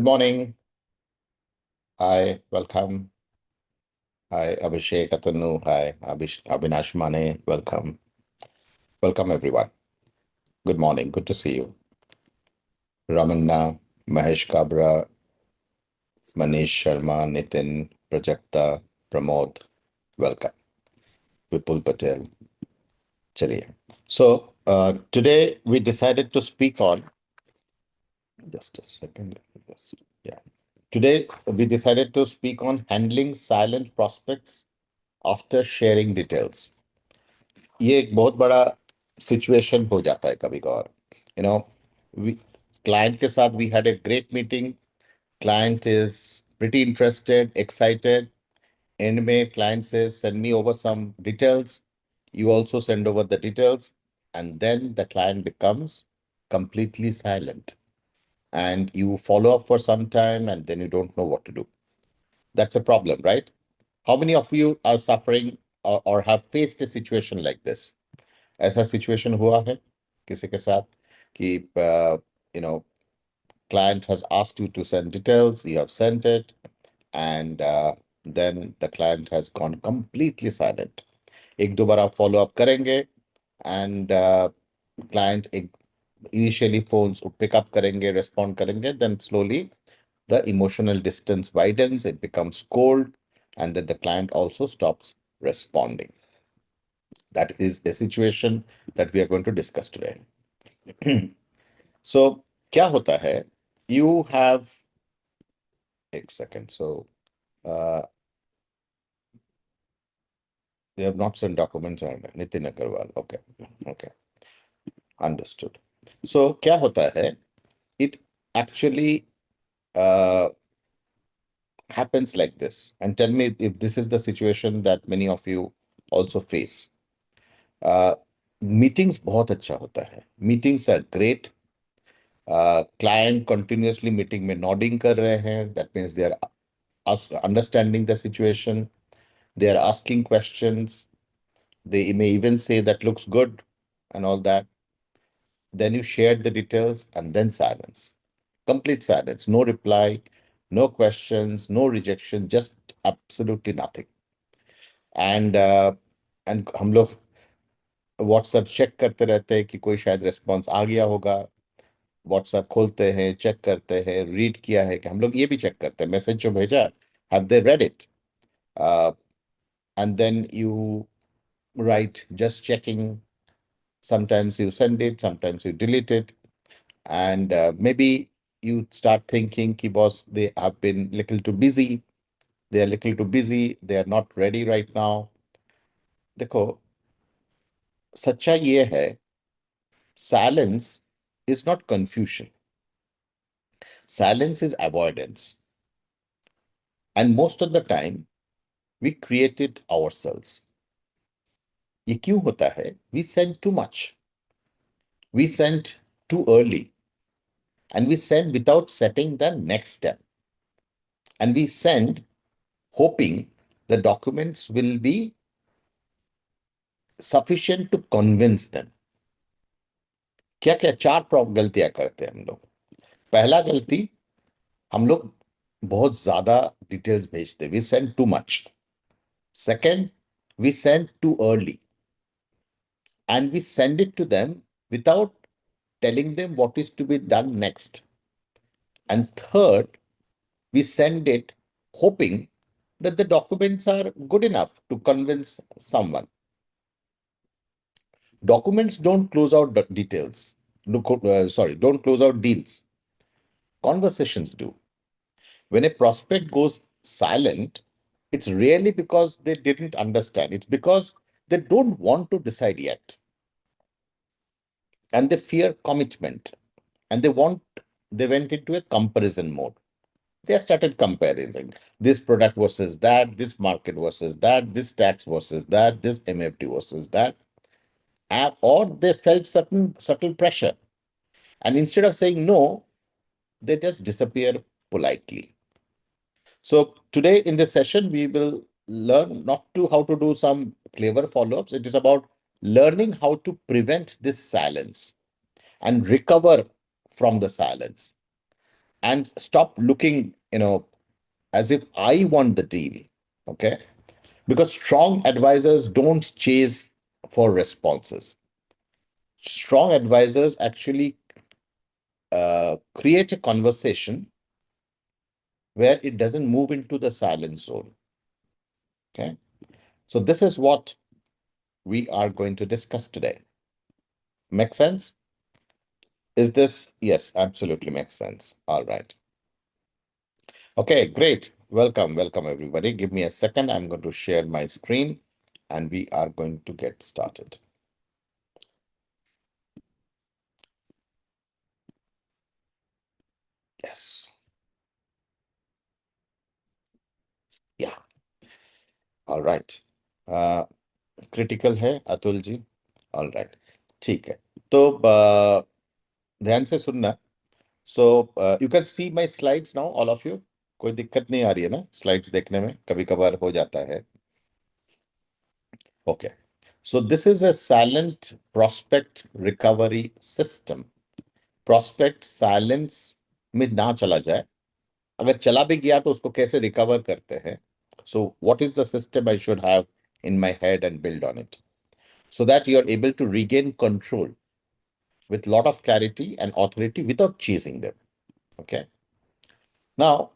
Good morning. Hi, welcome. Hi, Abhishek Atanu. Hi, Abhinash Mane. Welcome. Welcome, everyone. Good morning. Good to see you. Ramanna, Mahesh Kabra, Manish Sharma, Nitin, Prajakta, Pramod. Welcome. Vipul Patel. Chaliye. So, today we decided to speak on, just a second. Yeah. Today we decided to speak on handling silent prospects after sharing details. ये एक बहुत बड़ा situation हो जाता है कभी कभार you know we client के साथ we had a great meeting client is pretty interested excited and में client says send me over some details, you also send over the details, and then the client becomes completely silent and you follow up for some time and then you don't know what to do. That's a problem, right? How many of you are suffering or have faced a situation like this? ऐसा situation हुआ है किसी के साथ कि you know client has asked you to send details, you have sent it, and then the client has gone completely silent. एक दो बार आप फॉलो अप करेंगे एंड क्लाइंट एक इनिशियली फोन्स पिक अप करेंगे, रिस्पॉन्ड करेंगे, then slowly the emotional distance widens, it becomes cold, and then the client also stops responding. That is a situation that we are going to discuss today. So क्या होता है, you have एक second. So they have not sent documents on Nitin Agarwal. Okay, understood. So क्या होता है, it actually uh, happens like this, and tell me if this is the situation that many of you also face. Meetings बहुत अच्छा होता है, meetings are great. Client continuously meeting में nodding कर रहे हैं, that means they are understanding the situation, they are asking questions, they may even say that looks good and all that. Then you share the details and then silence, complete silence, no reply, no questions, no rejection, just absolutely nothing. And हम लोग WhatsApp check करते रहते हैं कि कोई शायद response आ गया होगा. व्हाट्सएप खोलते हैं, चेक करते हैं, रीड किया है कि, हम लोग ये भी चेक करते हैं मैसेज जो भेजा, have they read it, and then you write just checking. Sometimes you send it, sometimes you delete it, and maybe you start thinking ki boss, they have been little too busy, they are little too busy, they are not ready right now. देखो, सच्चा ये है, silence is not confusion, silence is avoidance, and most of the time we create it ourselves. ये क्यों होता है? We send too much, we send too early, and we send without setting the next step, and we send hoping the documents will be sufficient to convince them. क्या क्या चार गलतियां करते हैं हम लोग. पहला गलती, हम लोग बहुत ज्यादा डिटेल्स भेजते, we send too much. Second, we send too early and we send it to them without telling them what is to be done next. And third, we send it hoping that the documents are good enough to convince someone. Documents don't close out details. Don't close out deals. Conversations do. When a prospect goes silent, it's really because they didn't understand. It's because they don't want to decide yet. And they fear commitment. And they went into a comparison mode. They started comparing this product versus that, this market versus that, this tax versus that, this MFT versus that. Or they felt certain subtle pressure. And instead of saying no, they just disappear politely. So today in this session, we will learn not to how to do some clever follow-ups. It is about learning how to prevent this silence and recover from the silence. and stop looking, as if I want the deal. Okay. Because strong advisors don't chase for responses. Strong advisors actually create a conversation where it doesn't move into the silent zone. Okay. So this is what we are going to discuss today. Make sense? Is this? Yes, absolutely makes sense. All right. Okay, great. Welcome, everybody. Give me a second. I'm going to share my screen and we are going to get started. Yes. Yeah. All right. Critical है Atul ji. All right. ठीक है. तो ध्यान से सुनना. So you can see my slides now, all of you. कोई दिक्कत नहीं आ रही है ना स्लाइड्स देखने में? कभी कभार हो जाता है. Okay. So this is a silent prospect recovery system. Prospect silence में ना चला जाए, अगर चला भी गया तो उसको कैसे रिकवर करते हैं. So what is the system I should have in my head and build on it so that you are able to regain control with lot of clarity and authority without chasing them. Okay. Now,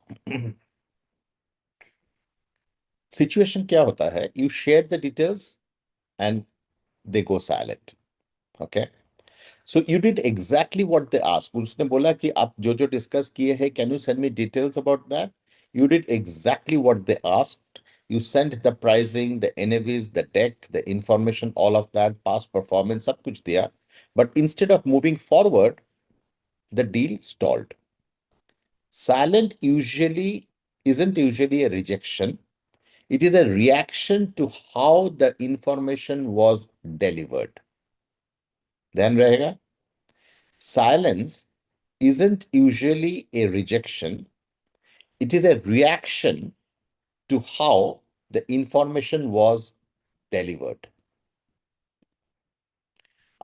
situation क्या होता है? You share the details and they go silent. Okay. So you did exactly what they asked. उसने बोला कि आप जो जो discuss किए हैं, can you send me details about that? You did exactly what they asked. You sent the pricing, the NAVs, the deck, the information, all of that, past performance, सब कुछ दिया. But instead of moving forward, the deal stalled. Silent usually isn't usually a rejection. It is a reaction to how the information was delivered. ध्यान रहेगा. Silence isn't usually a rejection. It is a reaction to how the information was delivered.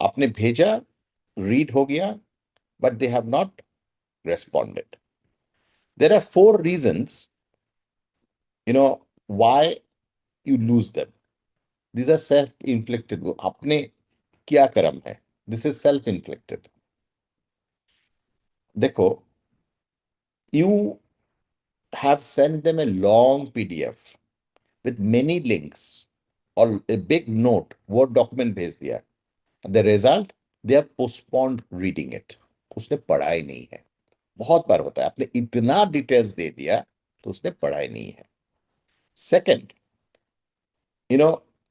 आपने भेजा, read हो गया, but they have not responded. There are four reasons, why you lose them. These are self-inflicted. वो आपने क्या कर्म है. This is self-inflicted. देखो, you have sent them a long PDF with many links or a big note, Word document भेज दिया. The result, they have postponed reading it. उसने पढ़ा ही नहीं है. बहुत बार होता है, आपने इतना डिटेल्स दे दिया तो उसने पढ़ा ही नहीं है. सेकंड,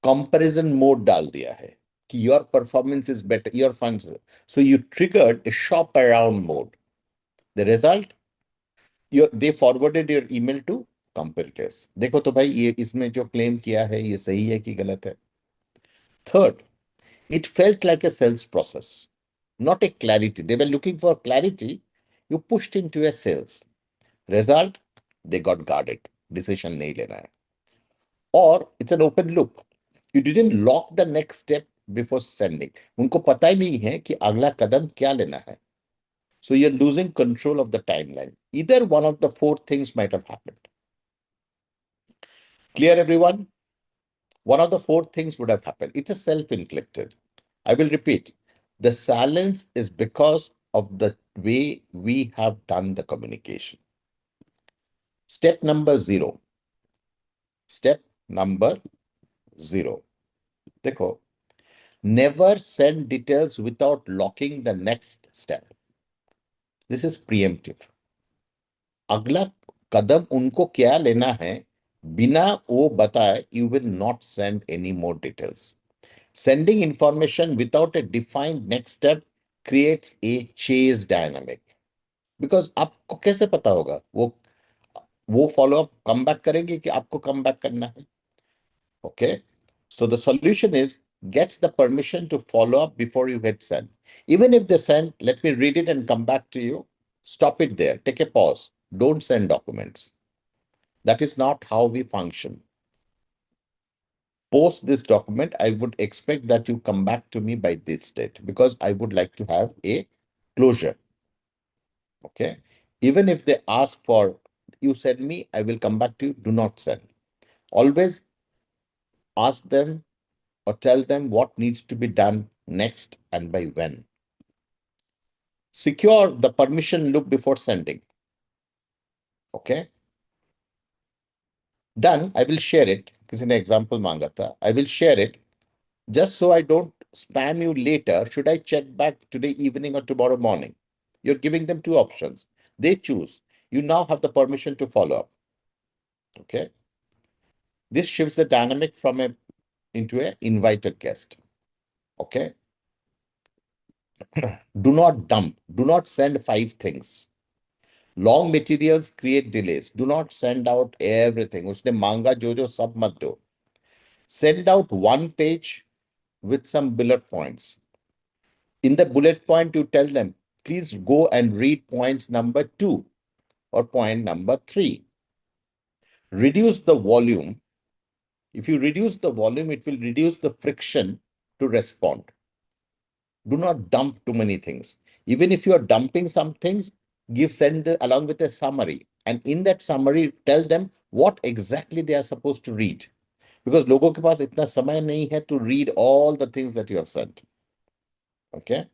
कंपैरिजन मोड डाल दिया है कि your performance is better, your funds, so you triggered a shop around mode. The result, they forwarded your email to competitors. देखो तो भाई, ये इसमें जो क्लेम किया है ये सही है कि गलत है. Third, it felt like a sales process, not a clarity. They were looking for clarity. You pushed into a sales. Result, they got guarded. Decision nahi lena hai. Or it's an open loop. You didn't lock the next step before sending. उनको पता ही नहीं है कि अगला कदम क्या लेना है. So you're losing control of the timeline. Either one of the four things might have happened. Clear, everyone? One of the four things would have happened. It's a self-inflicted. I will repeat. The silence is because of the way we have done the communication. Step number zero. Step number zero. देखो, never send details without locking the next step. This is preemptive. अगला कदम उनको क्या लेना है, बिना वो बताए, you will not send any more details. Sending information without a defined next step creates a chase dynamic. Because आपको कैसे पता होगा वो फॉलो अप कम बैक करेंगे कि आपको कम बैक करना है. Okay. So the solution is get the permission to follow up before you hit send. Even if they send, let me read it and come back to you. Stop it there. Take a pause. Don't send documents. That is not how we function. Post this document, I would expect that you come back to me by this date because I would like to have a closure. Okay. Even if they ask for, you send me, I will come back to you, do not send. Always ask them or tell them what needs to be done next and by when. Secure the permission loop before sending. Okay. Done. I will share it. Kiसी ने example मांगा था. I will share it just so I don't spam you later. Should I check back today evening or tomorrow morning? You're giving them two options. They choose. You now have the permission to follow up. Okay. This shifts the dynamic from a into a invited guest. Okay. Do not dump. Do not send five things. Long materials create delays. Do not send out everything. उसने मांगा जो सब मत दो. Send out one page with some bullet points. In the bullet point, you tell them, please go and read points number 2 or point number 3. Reduce the volume. If you reduce the volume, it will reduce the friction to respond. Do not dump too many things. Even if you are dumping some things, send along with a summary. And in that summary, tell them what exactly they are supposed to read. Because लोगों के पास इतना समय नहीं है to read all the things that you have sent. Okay.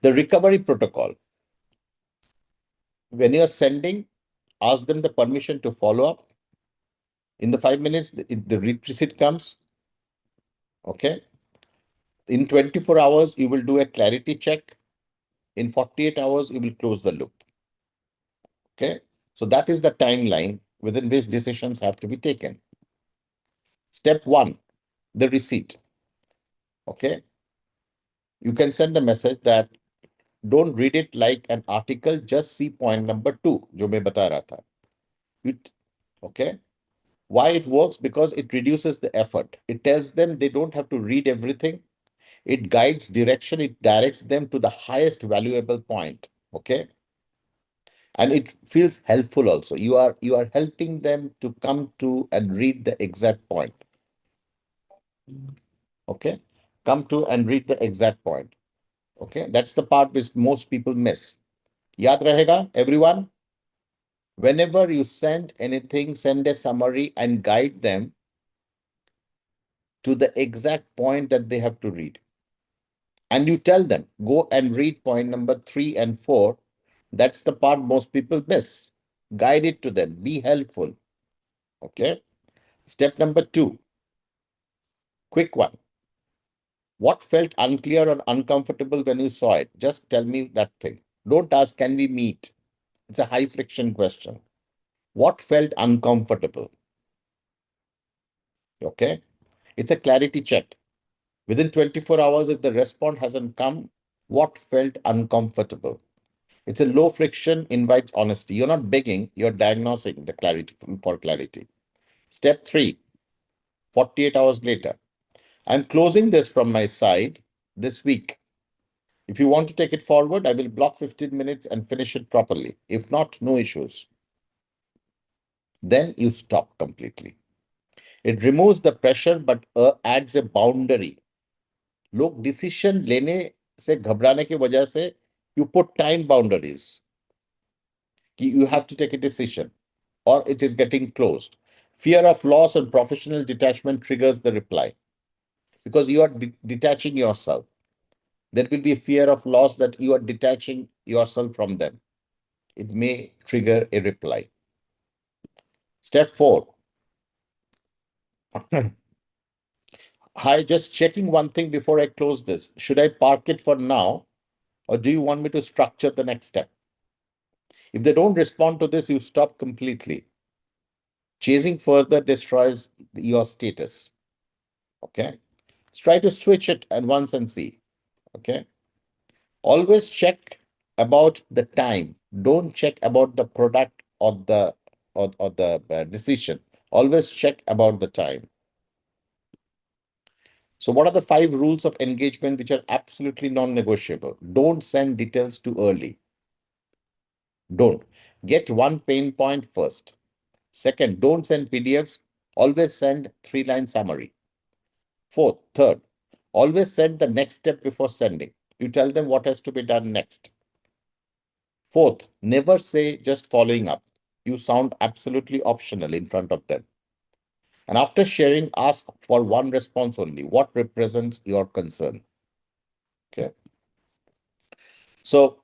The recovery protocol. When you are sending, ask them the permission to follow up. In the 5 minutes, the receipt comes. Okay. In 24 hours, you will do a clarity check. In 48 hours, you will close the loop. Okay. So that is the timeline within which decisions have to be taken. Step 1, the receipt. Okay. You can send a message that don't read it like an article, just see point number 2, जो मैं बता रहा था. Okay. Why it works? Because it reduces the effort. It tells them they don't have to read everything. It guides direction. It directs them to the highest valuable point. Okay. And it feels helpful also. You are helping them to come to and read the exact point. Okay. Come to and read the exact point. Okay. That's the part which most people miss. Yaad rahega, everyone? Whenever you send anything, send a summary and guide them to the exact point that they have to read. And you tell them, go and read point number 3 and 4. That's the part most people miss. Guide it to them. Be helpful. Okay. Step number 2. Quick one. What felt unclear or uncomfortable when you saw it? Just tell me that thing. Don't ask, can we meet? It's a high friction question. What felt uncomfortable? Okay. It's a clarity check. Within 24 hours, if the response hasn't come, what felt uncomfortable? It's a low friction, invites honesty. You're not begging, you're diagnosing the clarity for clarity. Step 3, 48 hours later. I'm closing this from my side this week. If you want to take it forward, I will block 15 minutes and finish it properly. If not, no issues. Then you stop completely. It removes the pressure but adds a boundary. लोग decision लेने से घबराने की वजह से you put time boundaries. You have to take a decision or it is getting closed. Fear of loss and professional detachment triggers the reply because you are detaching yourself. There will be a fear of loss that you are detaching yourself from them. It may trigger a reply. Step 4. Hi, just checking one thing before I close this. Should I park it for now or do you want me to structure the next step? If they don't respond to this, you stop completely. Chasing further destroys your status. Okay. Let's try to switch it at once and see. Okay. Always check about the time. Don't check about the product or the decision. Always check about the time. So what are the 5 rules of engagement which are absolutely non-negotiable? Don't send details too early. Don't. Get one pain point first. Second, don't send PDFs. Always send 3-line summary. Third, always send the next step before sending. You tell them what has to be done next. Fourth, never say just following up. You sound absolutely optional in front of them. And after sharing, ask for one response only. What represents your concern? Okay. So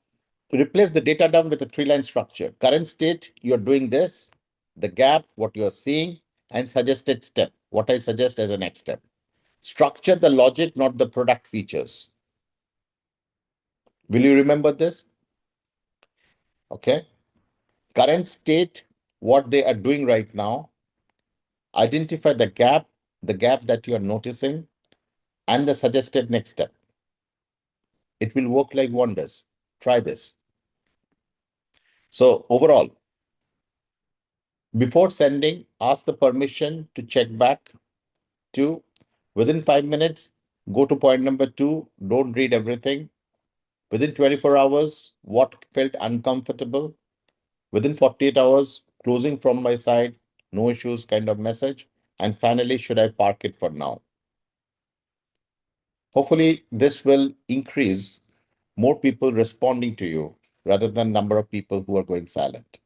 replace the data dump with a three-line structure. Current state, you're doing this, the gap, what you're seeing, and suggested step, what I suggest as a next step. Structure the logic, not the product features. Will you remember this? Okay. Current state, what they are doing right now. Identify the gap that you are noticing, and the suggested next step. It will work like wonders. Try this. So overall, before sending, ask the permission to check back. Two, within 5 minutes, go to point number two. Don't read everything. Within 24 hours, what felt uncomfortable? Within 48 hours, closing from my side, no issues kind of message. And finally, should I park it for now? Hopefully, this will increase more people responding to you rather than number of people who are going silent.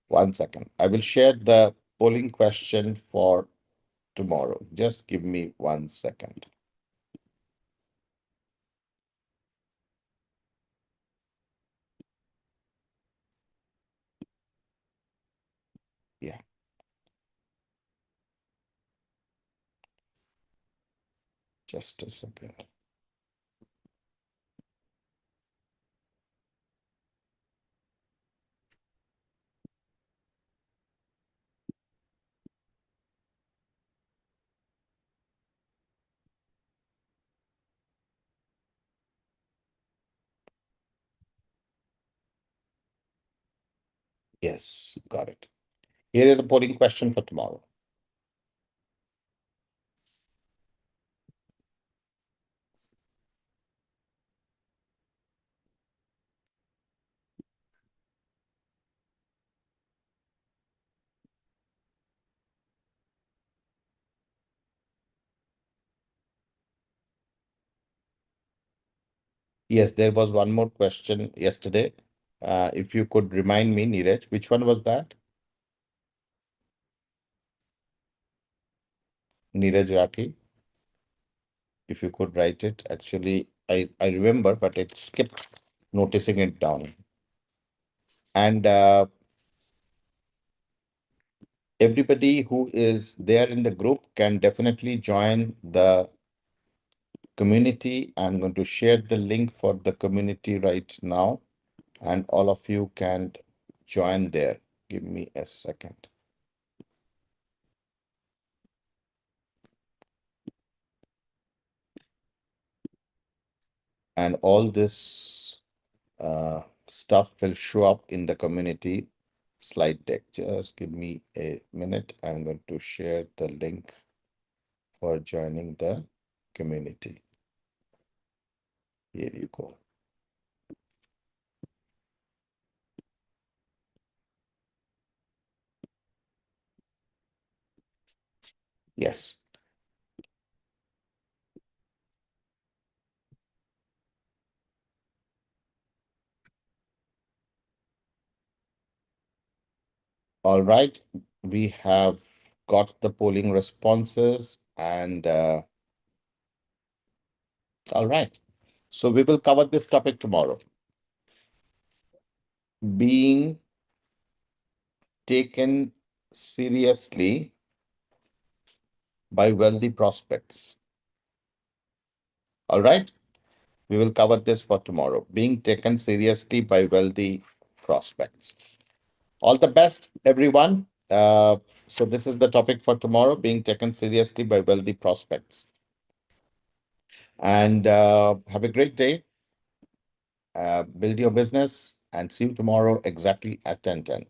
1 second. I will share the polling question for tomorrow. Just give me 1 second. Yeah, just a second. Yes, got it. Here is a polling question for tomorrow. Yes, there was one more question yesterday. If you could remind me, Neeraj, which one was that? Neeraj Rathi, if you could write it. Actually, I remember, but it skipped noticing it down. And everybody who is there in the group can definitely join the community. I'm going to share the link for the community right now, and all of you can join there. Give me a second. And all this stuff will show up in the community slide deck. Just give me a minute. I'm going to share the link for joining the community. Here you go. Yes. All right. We have got the polling responses, and all right. So we will cover this topic tomorrow. Being taken seriously by wealthy prospects. All right. We will cover this for tomorrow. Being taken seriously by wealthy prospects. All the best, everyone. So this is the topic for tomorrow, being taken seriously by wealthy prospects. And have a great day. Build your business, and see you tomorrow exactly at 10:10.